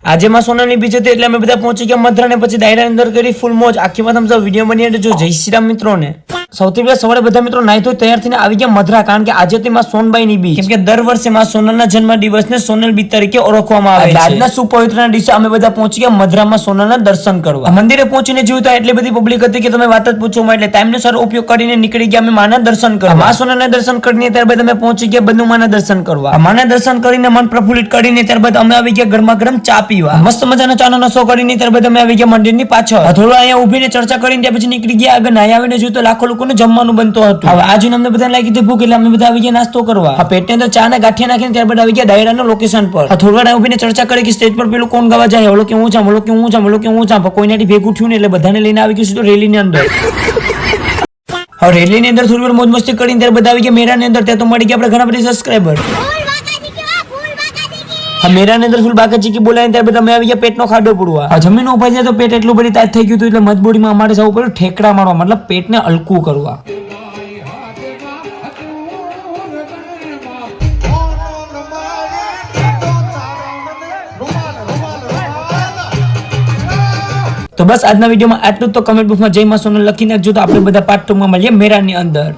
આજે માં સોનલની બીજ હતી એટલે અમે બધા પહોંચી ગયા મધરા ને પછી ડાયરા અંદર કરી ફૂલ મોજ આખી માં તમે વિડીયો બની જો જય શ્રી રામ મિત્રો ને સૌથી પહેલા સવારે બધા મિત્રો નાઈ ધોઈ તૈયાર થઈને આવી ગયા મધરા કારણ કે આજે માં સોનબાઈ ની બીજ કેમ કે દર વર્ષે માં સોનલના જન્મ દિવસને સોનલ બીજ તરીકે ઓળખવામાં આવે છે આજના સુપવિત્ર દિવસે અમે બધા પહોંચી ગયા મધરામાં સોનલના દર્શન કરવા મંદિરે પહોંચીને જોયું તો એટલી બધી પબ્લિક હતી કે તમે વાત જ પૂછો એટલે ટાઈમનો સારો ઉપયોગ કરીને નીકળી ગયા અમે માના દર્શન કરવા માં સોનલના દર્શન કરીને ત્યારબાદ અમે પહોંચી ગયા બધું માના દર્શન કરવા માના દર્શન કરીને મન પ્રફુલ્લિત કરીને ત્યારબાદ અમે આવી ગયા ગરમા ગરમ ચા પીવા મસ્ત મજાનો ચાનો નશો કરીને ત્યારબાદ અમે આવી ગયા મંદિરની પાછળ થોડું અહીંયા ઉભીને ચર્ચા કરીને ત્યાં પછી નીકળી ગયા આગળ નાઈ આવીને જોયું તો લાખો લોકોને જમવાનું બનતો હતું હવે આજે અમને બધા લાગી હતી ભૂખ એટલે અમે બધા આવી ગયા નાસ્તો કરવા આ પેટની અંદર ચા ના ગાંઠિયા નાખીને ત્યારબાદ આવી ગયા ડાયરાના લોકેશન પર થોડી વાર ઉભીને ચર્ચા કરી કે સ્ટેજ પર પેલું કોણ ગાવા જાય ઓલો કે હું જામ ઓલો કે હું જામ ઓલો કે હું જામ કોઈનાથી ભેગું થયું ને એટલે બધાને લઈને આવી ગયું સીધું રેલીની અંદર હવે રેલીની અંદર થોડી વાર મોજ મસ્તી કરીને ત્યારબાદ આવી ગયા મેરાની અંદર ત્યાં તો મળી ગયા આપણે ઘણા બધા સબસ્ક્રાઇબર મેરાની અંદર ફૂલ બાકા ચીકી બોલાવીને ત્યારબાદ અમે આવી ગયા પેટનો ખાડો પૂરવા જમીન ઉભા જાય તો પેટ એટલું બધી તાજ થઈ ગયું હતું એટલે મજબૂરીમાં અમારે જવું પડ્યું ઠેકડા મારવા મતલબ પેટને હલકું કરવા તો બસ આજના વિડીયોમાં આટલું તો કમેન્ટ બોક્સમાં જય માં સોનલ લખી નાખજો તો આપણે બધા પાર્ટ 2 માં મળીએ મેરાની અંદર।